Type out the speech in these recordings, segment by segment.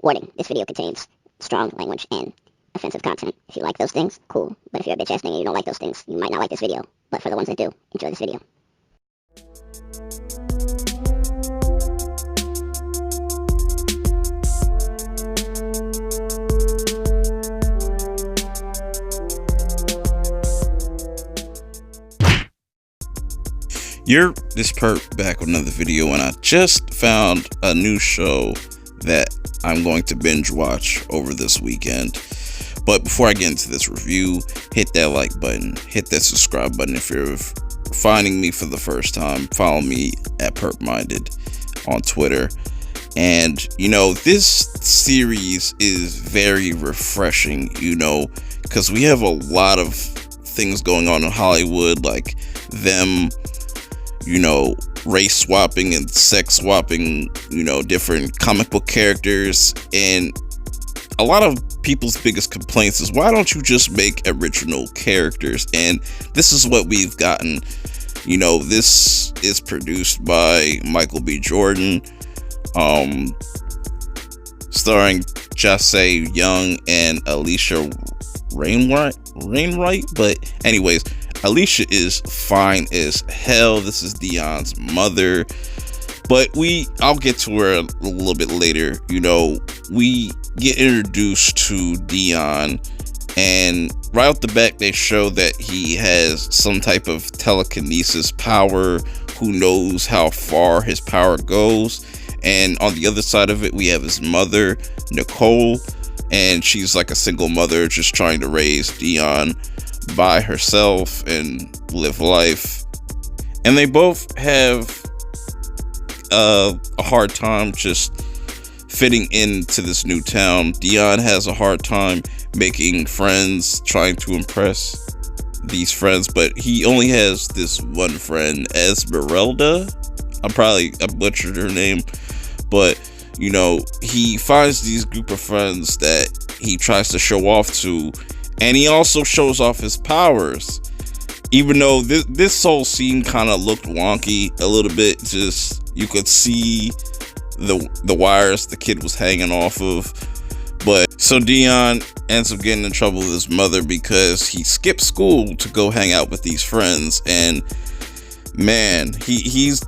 Warning, this video contains strong language and offensive content. If you like those things, cool. But if you're a bitch ass nigga and you don't like those things, you might not like this video. But for the ones that do, enjoy this video. This perp back with another video, and I just found a new show that I'm going to binge watch over this weekend. But before I get into this review, hit that like button, hit that subscribe button if you're finding me for the first time. Follow me at perpminded on Twitter. And this series is very refreshing, because we have a lot of things going on in Hollywood, like them race swapping and sex swapping, different comic book characters. And a lot of people's biggest complaints is, why don't you just make original characters? And this is what we've gotten. This is produced by Michael B. Jordan, starring Jesse Young and Alicia Rainwright. But anyways, Alicia is fine as hell. This is Dion's mother, but I'll get to her a little bit later. We get introduced to Dion, and right off the bat they show that he has some type of telekinesis power. Who knows how far his power goes? And on the other side of it, we have his mother, Nicole, and she's like a single mother just trying to raise Dion by herself and live life. And they both have a hard time just fitting into this new town. Dion has a hard time making friends, trying to impress these friends, but he only has this one friend, Esmeralda. I butchered her name, but he finds these group of friends that he tries to show off to, and he also shows off his powers. Even though this whole scene kind of looked wonky a little bit, just you could see the wires the kid was hanging off of. But so Dion ends up getting in trouble with his mother because he skipped school to go hang out with these friends, and man, he's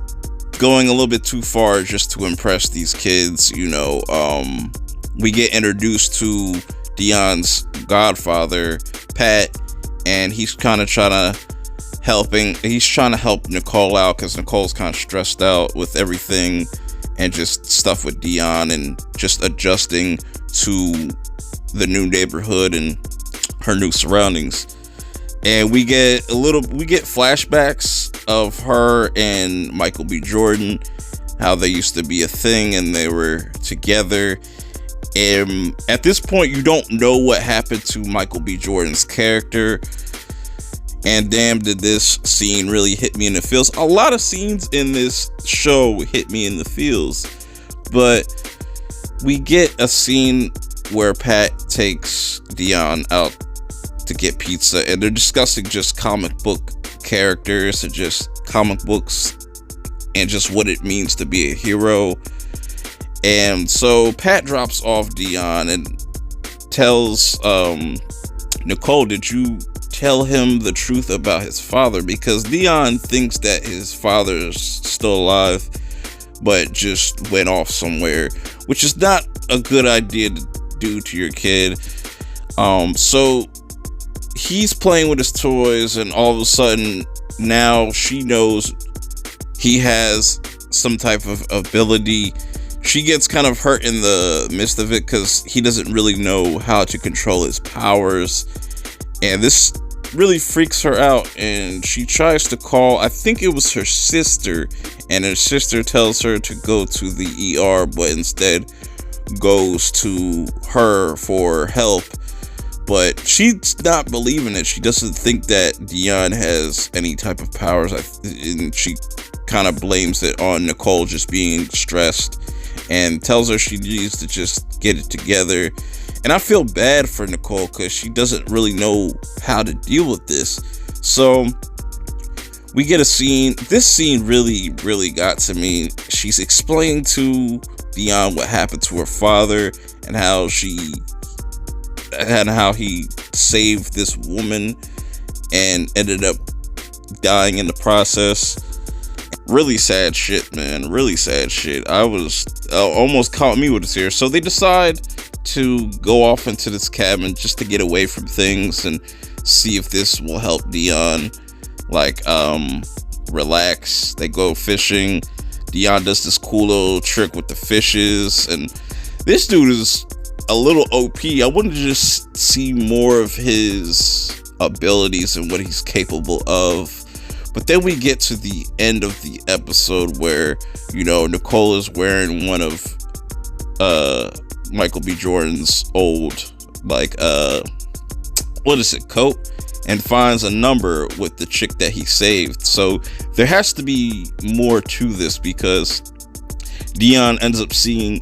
going a little bit too far just to impress these kids. We get introduced to Dion's godfather, Pat, and he's kind of trying to help Nicole out, because Nicole's kind of stressed out with everything and just stuff with Dion and just adjusting to the new neighborhood and her new surroundings. And we get flashbacks of her and Michael B. Jordan, how they used to be a thing and they were together. And at this point, you don't know what happened to Michael B. Jordan's character. And damn, did this scene really hit me in the feels. A lot of scenes in this show hit me in the feels. But we get a scene where Pat takes Dion out to get pizza, and they're discussing just comic book characters and just comic books and just what it means to be a hero. And so Pat drops off Dion and tells Nicole, did you tell him the truth about his father? Because Dion thinks that his father's still alive but just went off somewhere, which is not a good idea to do to your kid. So he's playing with his toys, and all of a sudden now she knows he has some type of ability. She gets kind of hurt in the midst of it because he doesn't really know how to control his powers, and this really freaks her out. And she tries to call, I think it was her sister, and her sister tells her to go to the ER, but instead goes to her for help. But she's not believing it. She doesn't think that Dion has any type of powers, and she kind of blames it on Nicole just being stressed, and tells her she needs to just get it together. And I feel bad for Nicole because she doesn't really know how to deal with this. So we get a scene. This scene really got to me. She's explaining to Dion what happened to her father and how he saved this woman and ended up dying in the process. Really sad shit, man. Really sad shit. I was almost caught me with a tear. So they decide to go off into this cabin just to get away from things and see if this will help Dion, like, relax. They go fishing. Dion does this cool little trick with the fishes, and this dude is a little OP. I want to just see more of his abilities and what he's capable of. But then we get to the end of the episode where, you know, Nicole is wearing one of Michael B. Jordan's old, like, coat, and finds a number with the chick that he saved. So there has to be more to this, because Dion ends up seeing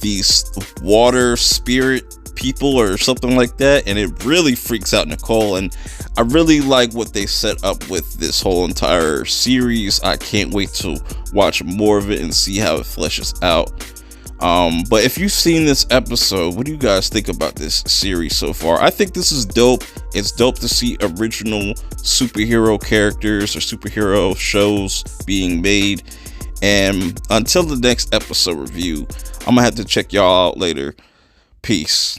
these water spirit people or something like that, and it really freaks out Nicole. And I really like what they set up with this whole entire series. I can't wait to watch more of it and see how it fleshes out. But if you've seen this episode, what do you guys think about this series so far? I think this is dope. It's dope to see original superhero characters or superhero shows being made. And until the next episode review, I'm gonna have to check y'all out later. Peace.